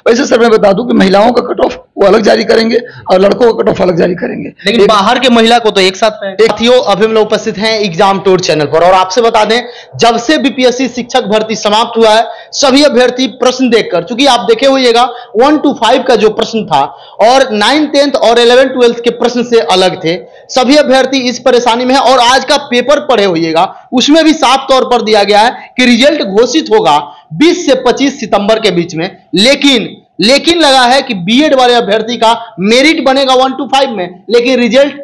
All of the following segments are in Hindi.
वैसे सर मैं बता दूं कि महिलाओं का कट ऑफ वो अलग जारी करेंगे और लड़कों का कट ऑफ अलग जारी करेंगे, लेकिन बाहर के महिला को तो एक साथ साथियों अभी हम लोग उपस्थित हैं एग्जाम टूर चैनल पर और आपसे बता दें जब से बीपीएससी शिक्षक भर्ती समाप्त हुआ है सभी अभ्यर्थी प्रश्न देखकर, चूंकि आप देखे होइएगा 1 to 5 का जो प्रश्न था और 9th 10th और 11th 12th के प्रश्न से अलग थे, सभी अभ्यर्थी इस परेशानी में है। और आज का पेपर पढ़े होइएगा उसमें भी साफ तौर पर दिया गया है कि रिजल्ट घोषित होगा 20 से 25 सितंबर के बीच में, लेकिन लगा है कि बीएड वाले अभ्यर्थी का मेरिट बनेगा 1 to 5 में, लेकिन रिजल्ट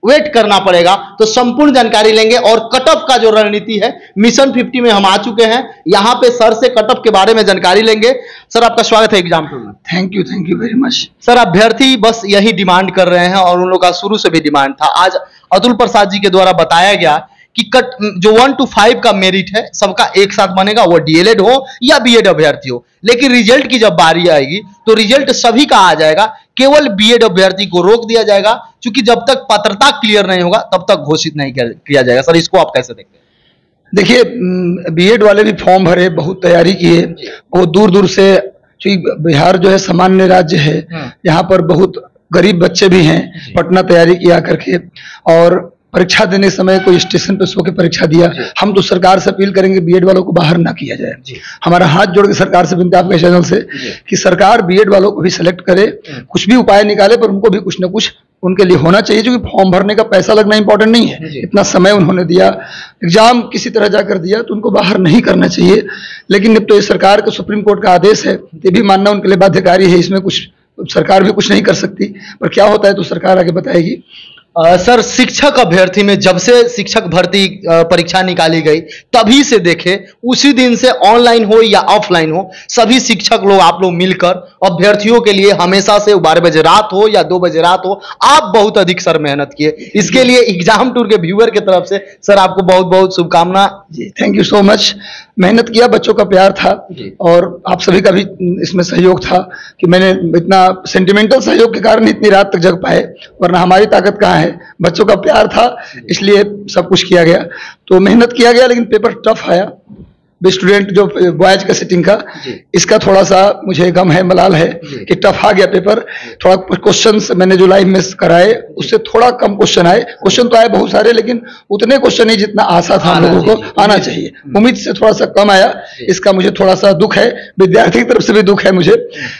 वेट करना पड़ेगा। तो संपूर्ण जानकारी लेंगे और कट ऑफ का जो रणनीति है मिशन 50 में हम आ चुके हैं, यहां पे सर से कट ऑफ के बारे में जानकारी लेंगे। सर आपका स्वागत है एग्जाम टूर में। Thank you very much. Sir अभ्यर्थी बस यही डिमांड कर रहे हैं और उन लोगों का शुरू से भी डिमांड था। आज अतुल प्रसाद जी के द्वारा बताया गया कि जो 1 to 5 का मेरिट है सबका एक साथ बनेगा, वो डीएलएड हो या बीएड अभ्यर्थी हो, लेकिन रिजल्ट की जब बारी आएगी तो रिजल्ट सभी का आ जाएगा, केवल बीएड अभ्यर्थी को रोक दिया जाएगा क्योंकि जब तक पात्रता क्लियर नहीं होगा तब तक घोषित नहीं किया जाएगा। सर इसको आप कैसे देखते हैं? देखिए बीएड वाले भी फॉर्म भरे, बहुत तैयारी किए, बहुत दूर दूर से, क्योंकि बिहार जो है सामान्य राज्य है, यहाँ पर बहुत गरीब बच्चे भी हैं, पटना तैयारी किया करके और परीक्षा देने समय कोई स्टेशन पे सो के परीक्षा दिया। हम तो सरकार से अपील करेंगे बीएड वालों को बाहर ना किया जाए। हमारा हाथ जोड़ के सरकार से विनती आपके चैनल से कि सरकार बीएड वालों को भी सिलेक्ट करे, कुछ भी उपाय निकाले पर उनको भी कुछ ना कुछ उनके लिए होना चाहिए, क्योंकि फॉर्म भरने का पैसा लगना इंपॉर्टेंट नहीं है, इतना समय उन्होंने दिया, एग्जाम किसी तरह जाकर दिया, तो उनको बाहर नहीं करना चाहिए। लेकिन अब तो ये सरकार का सुप्रीम कोर्ट का आदेश है, ये भी मानना उनके लिए बाध्यकारी है, इसमें कुछ सरकार भी कुछ नहीं कर सकती, पर क्या होता है तो सरकार आगे बताएगी। सर शिक्षक अभ्यर्थी में जब से शिक्षक भर्ती परीक्षा निकाली गई तभी से देखे उसी दिन से ऑनलाइन हो या ऑफलाइन हो सभी शिक्षक लोग आप लोग मिलकर अभ्यर्थियों के लिए हमेशा से 12 बजे रात हो या 2 बजे रात हो आप बहुत अधिक सर मेहनत किए, इसके लिए एग्जाम टूर के व्यूअर की तरफ से सर आपको बहुत बहुत शुभकामना। जी थैंक यू सो मच। मेहनत किया, बच्चों का प्यार था और आप सभी का भी इसमें सहयोग था कि मैंने इतना सेंटिमेंटल सहयोग के कारण इतनी रात तक जग पाए, वरना हमारी ताकत कहाँ है, बच्चों का प्यार था इसलिए सब कुछ किया गया। तो मेहनत किया गया लेकिन पेपर टफ आया। स्टूडेंट जो बॉयज का सिटिंग का इसका थोड़ा सा मुझे गम है, मलाल है कि टफ आ गया पेपर। थोड़ा क्वेश्चंस मैंने जो लाइव में कराए उससे थोड़ा कम क्वेश्चन आए, क्वेश्चन तो आए बहुत सारे लेकिन उतने क्वेश्चन नहीं जितना आशा था हम लोगों को आना चाहिए, उम्मीद से थोड़ा सा कम आया। इसका मुझे थोड़ा सा दुख है, विद्यार्थी की तरफ से भी दुख है मुझे,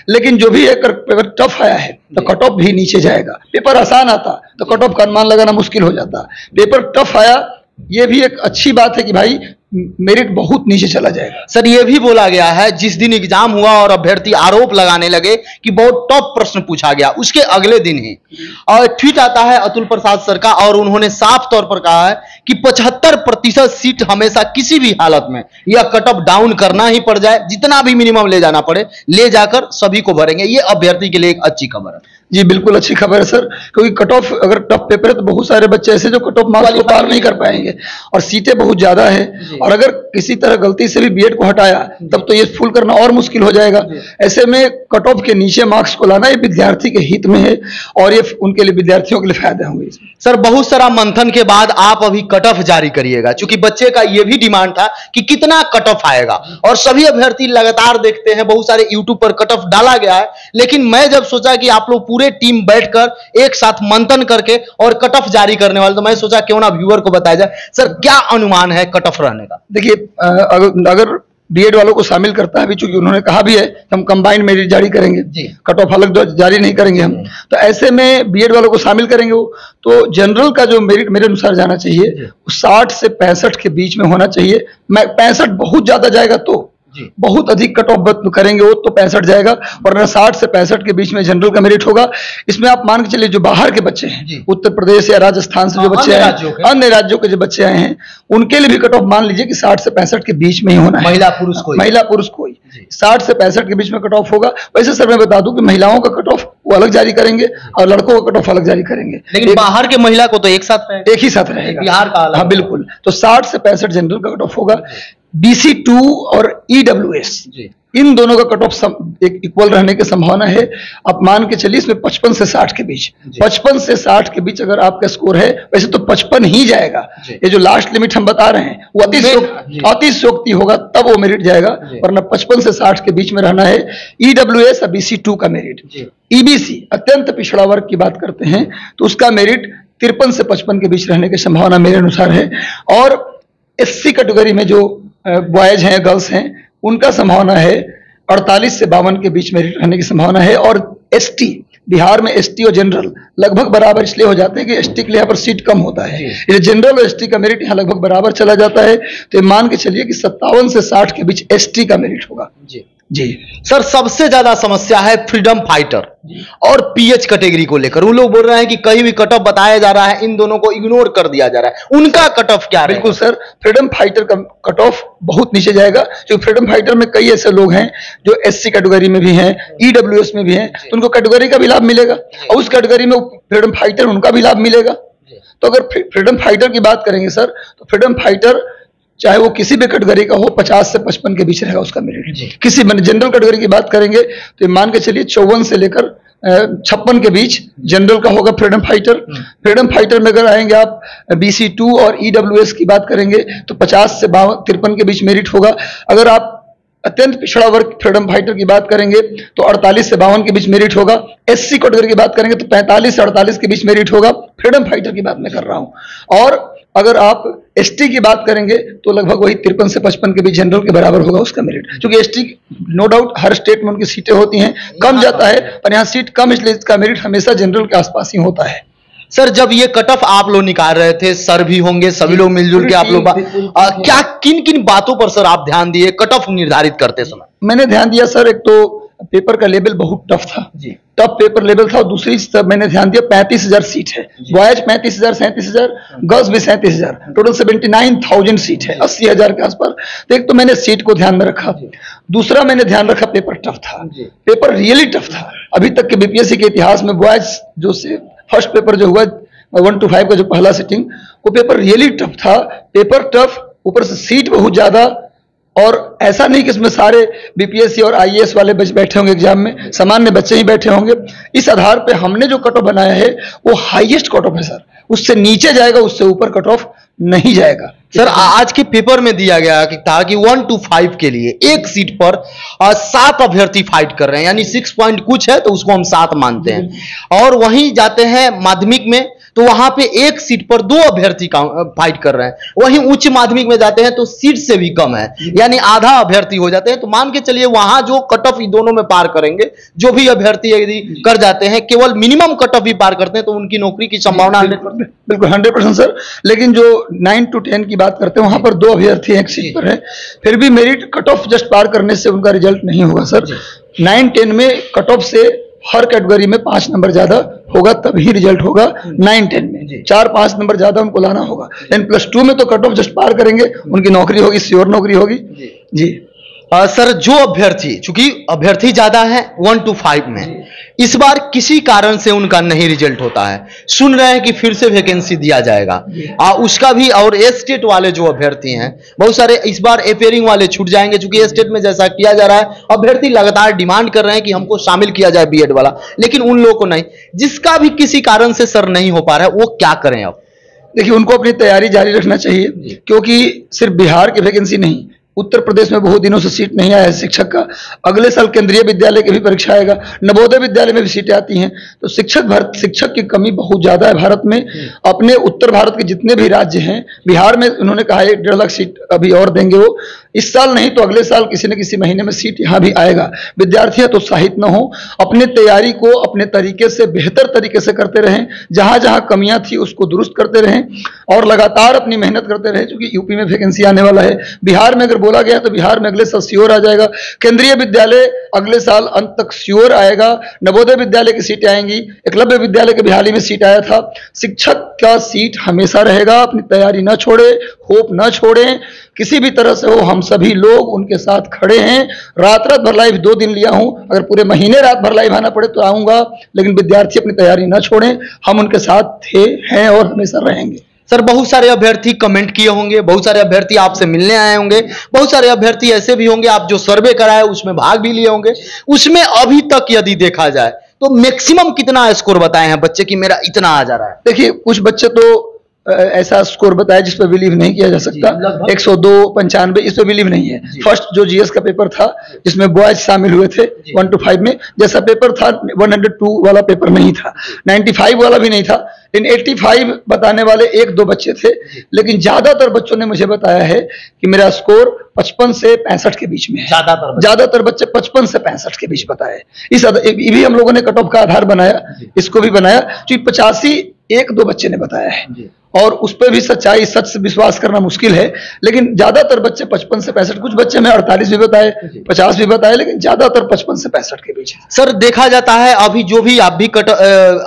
लेकिन जो भी है पेपर टफ आया है तो कट ऑफ भी नीचे जाएगा। पेपर आसान आता तो कट ऑफ का अनुमान लगाना मुश्किल हो जाता, पेपर टफ आया, ये भी एक अच्छी बात है कि भाई मेरिट बहुत नीचे चला जाएगा। सर ये भी बोला गया है जिस दिन एग्जाम हुआ और अभ्यर्थी आरोप लगाने लगे कि बहुत टॉप प्रश्न पूछा गया, उसके अगले दिन ही और ट्वीट आता है अतुल प्रसाद सर का और उन्होंने साफ तौर पर कहा है कि 75% सीट हमेशा किसी भी हालत में यह कट ऑफ डाउन करना ही पड़ जाए, जितना भी मिनिमम ले जाना पड़े ले जाकर सभी को भरेंगे। ये अभ्यर्थी के लिए एक अच्छी खबर है। जी बिल्कुल अच्छी खबर है सर, क्योंकि कट ऑफ अगर टफ पेपर है तो बहुत सारे बच्चे ऐसे जो कट ऑफ मार्क्स को पार नहीं कर पाएंगे और सीटें बहुत ज्यादा है, और अगर किसी तरह गलती से भी बीएड को हटाया तब तो ये फुल करना और मुश्किल हो जाएगा। ऐसे में कट ऑफ के नीचे मार्क्स को लाना ये विद्यार्थी के हित में है और ये उनके लिए, विद्यार्थियों के लिए फायदे होंगे। सर बहुत सारा मंथन के बाद आप अभी कट ऑफ जारी करिएगा, क्योंकि बच्चे का ये भी डिमांड था कि कितना कट ऑफ आएगा और सभी अभ्यर्थी लगातार देखते हैं, बहुत सारे यूट्यूब पर कट ऑफ डाला गया है, लेकिन मैं जब सोचा कि आप लोग पूरे टीम बैठकर एक साथ मंथन करके और कट ऑफ जारी करने वाले, तो मैं सोचा क्यों ना व्यूअर को बताया जाए। सर क्या अनुमान है कट ऑफ रहने का? देखिए अगर बीएड वालों को शामिल करता है, चूंकि उन्होंने कहा भी है कि हम कंबाइंड मेरिट जारी करेंगे, कट ऑफ अलग जारी नहीं करेंगे हम, तो ऐसे में बीएड वालों को शामिल करेंगे वो, तो जनरल का जो मेरिट मेरे अनुसार जाना चाहिए 60 से 65 के बीच में होना चाहिए। 65 बहुत ज्यादा जाएगा तो बहुत अधिक कट ऑफ करेंगे वो तो 65 जाएगा, वरना 60 से 65 के बीच में जनरल का मेरिट होगा। इसमें आप मान के चलिए जो बाहर के बच्चे हैं, उत्तर प्रदेश या राजस्थान से जो बच्चे आए हैं, अन्य राज्यों के जो बच्चे आए हैं, उनके लिए भी कट ऑफ मान लीजिए कि 60 से 65 के बीच में ही होना है। महिला पुरुष कोई 60 से 65 के बीच में कट ऑफ होगा। वैसे सर मैं बता दूं कि महिलाओं का कट ऑफ वो अलग जारी करेंगे और लड़कों का कट ऑफ अलग जारी करेंगे, लेकिन बाहर के महिला को तो एक ही साथ रहेगा बिहार का। हाँ बिल्कुल, तो 60 से 65 जनरल का कट ऑफ होगा। BC2 और EWS इन दोनों का कट ऑफ एक इक्वल रहने की संभावना है। आप मान के चलिए इसमें 55 से 60 के बीच, 55 से 60 के बीच अगर आपका स्कोर है, वैसे तो 55 ही जाएगा। ये जो लास्ट लिमिट हम बता रहे हैं वो अतिशयोक्ति होगा, तब वो मेरिट जाएगा, वरना 55 से 60 के बीच में रहना है। EWS और BC2 का मेरिट। EBC अत्यंत पिछड़ा वर्ग की बात करते हैं तो उसका मेरिट 53 से 55 के बीच रहने की संभावना मेरे अनुसार है। और SC कैटेगरी में जो बॉयज हैं, गर्ल्स हैं, उनका संभावना है 48 से 52 के बीच मेरिट रहने की संभावना है। और ST, बिहार में ST और जनरल लगभग बराबर इसलिए हो जाते हैं कि ST के लिए यहाँ पर सीट कम होता है, ये जनरल और ST का मेरिट यहाँ लगभग बराबर चला जाता है। तो मान के चलिए कि 57 से 60 के बीच ST का मेरिट होगा। जी सर, सबसे ज्यादा समस्या है फ्रीडम फाइटर और PH कैटेगरी को लेकर। वो लोग बोल रहे हैं कि कहीं भी कट ऑफ बताया जा रहा है, इन दोनों को इग्नोर कर दिया जा रहा है, उनका कट ऑफ क्या है? बिल्कुल सर, फ्रीडम फाइटर का कट ऑफ बहुत नीचे जाएगा, क्योंकि फ्रीडम फाइटर में कई ऐसे लोग हैं जो SC कैटेगरी में भी हैं, EWS में भी हैं, तो उनको कैटेगरी का भी लाभ मिलेगा और उस कैटेगरी में फ्रीडम फाइटर उनका भी लाभ मिलेगा। तो अगर फ्रीडम फाइटर की बात करेंगे सर, तो फ्रीडम फाइटर चाहे वो किसी भी कैटेगरी का हो 50 से 55 के बीच रहेगा उसका मेरिट। किसी जनरल कैटेगरी की बात करेंगे तो मान के चलिए 54 से लेकर 56 के बीच जनरल का होगा फ्रीडम फाइटर। फ्रीडम फाइटर में अगर आएंगे आप BC2 और EWS की बात करेंगे तो 50 से 53 के बीच मेरिट होगा। अगर आप अत्यंत पिछड़ा वर्ग फ्रीडम फाइटर की बात करेंगे तो 48 से 52 के बीच मेरिट होगा। SC कैटेगरी की बात करेंगे तो 45 से 48 के बीच मेरिट होगा। फ्रीडम फाइटर की बात मैं कर रहा हूं। और अगर आप ST की बात करेंगे तो लगभग वही 53 से 55 के बीच जनरल के बराबर होगा उसका मेरिट, क्योंकि ST नो डाउट हर स्टेट में उनकी सीटें होती हैं, कम जाता है, पर यहाँ सीट कम इसलिए इसका मेरिट हमेशा जनरल के आसपास ही होता है। सर, जब ये कट ऑफ आप लोग निकाल रहे थे, सर भी होंगे, सभी लोग मिलजुल के आप लोग क्या किन किन बातों पर सर आप ध्यान दिए कट ऑफ निर्धारित करते समय? मैंने ध्यान दिया सर, एक तो पेपर का लेवल बहुत टफ था, टफ पेपर लेवल था, और दूसरी सब मैंने ध्यान दिया 35,000 सीट है, बॉयज 35,000, 37,000, गर्ल्स भी 37,000, टोटल 79,000 सीट है, 80,000 के आसपास। तो एक तो मैंने सीट को ध्यान में रखा, दूसरा मैंने ध्यान रखा पेपर टफ था, पेपर रियली टफ था। अभी तक के BPSC के इतिहास में बॉयज जो से फर्स्ट पेपर जो हुआ 1 to 5 का जो पहला सिटिंग, वो पेपर रियली टफ था, पेपर टफ, ऊपर से सीट बहुत ज्यादा। और ऐसा नहीं कि इसमें सारे BPSC और IAS वाले बैठे होंगे एग्जाम में, सामान्य बच्चे ही बैठे होंगे। इस आधार पे हमने जो कट ऑफ बनाया है वो हाईएस्ट कट ऑफ है सर, उससे नीचे जाएगा, उससे ऊपर कट ऑफ नहीं जाएगा। सर, आज के पेपर में दिया गया कि था कि 1 to 5 के लिए एक सीट पर 7 अभ्यर्थी फाइट कर रहे हैं, यानी 6 पॉइंट कुछ है तो उसको हम 7 मानते हैं। और वहीं जाते हैं माध्यमिक में तो वहां पे एक सीट पर 2 अभ्यर्थी फाइट कर रहे हैं। वहीं उच्च माध्यमिक में जाते हैं तो सीट से भी कम है, यानी आधा अभ्यर्थी हो जाते हैं। तो मान के चलिए वहां जो कट ऑफ दोनों में पार करेंगे, जो भी अभ्यर्थी यदि कर जाते हैं, केवल मिनिमम कट ऑफ भी पार करते हैं तो उनकी नौकरी की संभावना बिल्कुल 100% सर। लेकिन जो 9 to 10 की बात करते हैं वहां पर 2 अभ्यर्थी एक सीट पर है, फिर भी मेरिट कट ऑफ जस्ट पार करने से उनका रिजल्ट नहीं होगा सर। 9-10 में कट ऑफ से हर कैटेगरी में 5 नंबर ज्यादा होगा, तभी रिजल्ट होगा। 9-10 में 4-5 नंबर ज्यादा उनको लाना होगा। लेकिन +2 में तो कट ऑफ जस्ट पार करेंगे, उनकी नौकरी होगी, श्योर नौकरी होगी जी। सर, जो अभ्यर्थी, चूंकि अभ्यर्थी ज्यादा है 1 to 5 में, इस बार किसी कारण से उनका नहीं रिजल्ट होता है, सुन रहे हैं कि फिर से वैकेंसी दिया जाएगा उसका भी। और ए स्टेट वाले जो अभ्यर्थी हैं बहुत सारे इस बार अपेयरिंग वाले छूट जाएंगे, चूंकि ए स्टेट में जैसा किया जा रहा है अभ्यर्थी लगातार डिमांड कर रहे हैं कि हमको शामिल किया जाए बीएड वाला, लेकिन उन लोगों को नहीं, जिसका भी किसी कारण से सर नहीं हो पा रहा है, वो क्या करें अब? देखिए, उनको अपनी तैयारी जारी रखना चाहिए, क्योंकि सिर्फ बिहार की वैकेंसी नहीं, उत्तर प्रदेश में बहुत दिनों से सीट नहीं आया है शिक्षक का। अगले साल केंद्रीय विद्यालय की भी परीक्षा आएगा, नवोदय विद्यालय में भी सीटें आती हैं। तो शिक्षक की कमी बहुत ज्यादा है भारत में। अपने उत्तर भारत के जितने भी राज्य हैं, बिहार में उन्होंने कहा है 1.5 लाख सीट अभी और देंगे वो, इस साल नहीं तो अगले साल किसी न किसी महीने में सीट यहाँ भी आएगा। विद्यार्थी तो उत्साहित न हो, अपने तैयारी को अपने तरीके से बेहतर तरीके से करते रहें, जहां जहां कमियां थी उसको दुरुस्त करते रहें और लगातार अपनी मेहनत करते रहें, क्योंकि यूपी में वैकेंसी आने वाला है। बिहार में अगर बोला गया तो बिहार में अगले साल श्योर आ जाएगा। केंद्रीय विद्यालय अगले साल अंत तक श्योर आएगा। नवोदय विद्यालय की सीटें आएंगी, एकलव्य विद्यालय के भी हाल ही में सीट आया था। शिक्षक का सीट हमेशा रहेगा, अपनी तैयारी न छोड़े, होप न छोड़ें, किसी भी तरह से हो। हम सभी लोग उनके साथ खड़े हैं। रात रात भर लाइव 2 दिन लिया हूं, अगर पूरे महीने रात भर लाइव आना पड़े तो आऊंगा, लेकिन विद्यार्थी अपनी तैयारी न छोड़ें। हम उनके साथ थे, हैं और हमेशा रहेंगे। सर बहुत सारे अभ्यर्थी कमेंट किए होंगे, बहुत सारे अभ्यर्थी आपसे मिलने आए होंगे, बहुत सारे अभ्यर्थी ऐसे भी होंगे आप जो सर्वे कराए उसमें भाग भी लिए होंगे। उसमें अभी तक यदि देखा जाए तो मैक्सिमम कितना स्कोर बताए हैं बच्चे की मेरा इतना आ जा रहा है? देखिए कुछ बच्चे तो ऐसा स्कोर बताया जिस पर बिलीव नहीं किया जा सकता। 102, 95 इस पर बिलीव नहीं है। फर्स्ट जो जीएस का पेपर था जिसमें बॉयज शामिल हुए थे 1 to 5 में, जैसा पेपर था 102 वाला पेपर नहीं था, 95 वाला भी नहीं था। इन 85 बताने वाले 1-2 बच्चे थे, लेकिन ज्यादातर बच्चों ने मुझे बताया है कि मेरा स्कोर 55 से 65 के बीच में है। ज्यादातर बच्चे 55 से 65 के बीच बताए। इस ये भी हम लोगों ने कट ऑफ का आधार बनाया, इसको भी बनाया, क्योंकि 85 1-2 बच्चे ने बताया है और उस पर भी सच्चाई सच से विश्वास करना मुश्किल है। लेकिन ज्यादातर बच्चे 55 से 65, कुछ बच्चे में 48 भी बताए, 50 भी बताए, लेकिन ज्यादातर 55 से 65 के बीच है। सर देखा जाता है अभी जो भी आप भी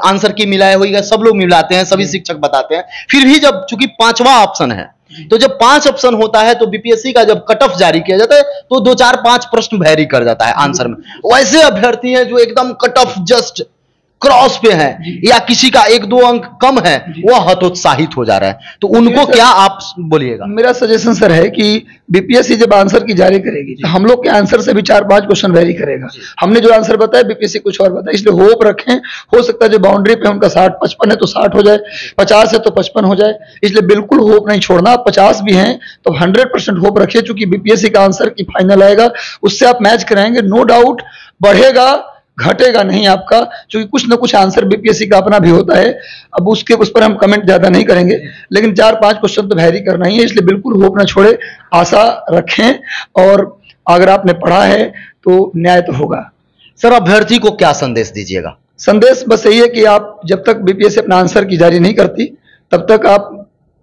आंसर की मिलाए होगा, सब लोग मिलाते हैं, सभी शिक्षक बताते हैं, फिर भी जब चूंकि 5वां ऑप्शन है तो जब 5 ऑप्शन होता है तो बीपीएससी का जब कट ऑफ जारी किया जाता है तो 2, 4, 5 प्रश्न वेरी कर जाता है आंसर में। वैसे अभ्यर्थी हैं जो एकदम कट ऑफ जस्ट क्रॉस पे है या किसी का 1-2 अंक कम है, वो हतोत्साहित हो जा रहा है, तो उनको क्या आप बोलिएगा? मेरा सजेशन सर है कि बीपीएससी जब आंसर की जारी करेगी तो हम लोग के आंसर से भी 4-5 क्वेश्चन वेरी करेगा। हमने जो आंसर बताया बीपीएससी कुछ और बताया, इसलिए होप रखें। हो सकता है जो बाउंड्री पे उनका 60-55 है तो 60 हो जाए, 50 है तो 55 हो जाए, इसलिए बिल्कुल होप नहीं छोड़ना। आप 50 भी हैं तो 100% होप रखिए, चूंकि बीपीएससी का आंसर की फाइनल आएगा, उससे आप मैच कराएंगे, नो डाउट बढ़ेगा, घटेगा नहीं आपका, क्योंकि कुछ ना कुछ आंसर बीपीएससी का अपना भी होता है। अब उस पर हम कमेंट ज्यादा नहीं करेंगे, लेकिन 4-5 क्वेश्चन तो वेरी करना ही है, इसलिए बिल्कुल होप ना छोड़े, आशा रखें और अगर आपने पढ़ा है तो न्याय तो होगा। सर अभ्यर्थी को क्या संदेश दीजिएगा? संदेश बस यही है कि आप जब तक बीपीएससी अपना आंसर की जारी नहीं करती तब तक आप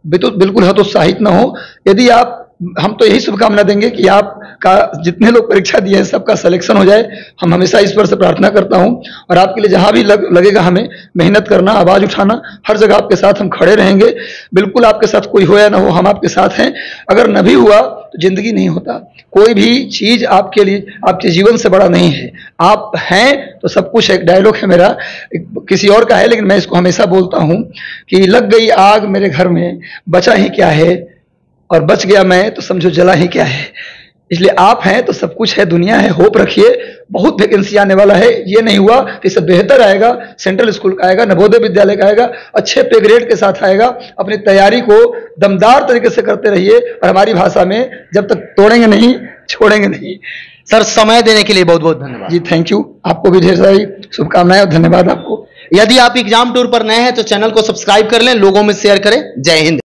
बिल्कुल हतोत्साहित ना हो। यदि आप, हम तो यही शुभकामना देंगे कि आपका जितने लोग परीक्षा दिए हैं सबका सिलेक्शन हो जाए। हम हमेशा ईश्वर से प्रार्थना करता हूं और आपके लिए जहां भी लगेगा हमें मेहनत करना, आवाज उठाना, हर जगह आपके साथ हम खड़े रहेंगे। बिल्कुल आपके साथ कोई हो या ना हो, हम आपके साथ हैं। अगर न भी हुआ तो जिंदगी नहीं होता। कोई भी चीज आपके लिए, आपके जीवन से बड़ा नहीं है। आप हैं तो सब कुछ। एक डायलॉग है मेरा, किसी और का है लेकिन मैं इसको हमेशा बोलता हूं कि लग गई आग मेरे घर में, बचा ही क्या है, और बच गया मैं तो समझो जला ही क्या है। इसलिए आप हैं तो सब कुछ है, दुनिया है, होप रखिए। बहुत वैकेंसी आने वाला है, ये नहीं हुआ कि इससे बेहतर आएगा, सेंट्रल स्कूल का आएगा, नवोदय विद्यालय का आएगा, अच्छे पे ग्रेड के साथ आएगा। अपनी तैयारी को दमदार तरीके से करते रहिए और हमारी भाषा में जब तक तोड़ेंगे नहीं छोड़ेंगे नहीं। सर समय देने के लिए बहुत बहुत धन्यवाद। जी थैंक यू, आपको भी ढेर सारी शुभकामनाएं और धन्यवाद आपको। यदि आप एग्जाम टूर पर नए हैं तो चैनल को सब्सक्राइब कर लें, लोगों में शेयर करें। जय हिंद।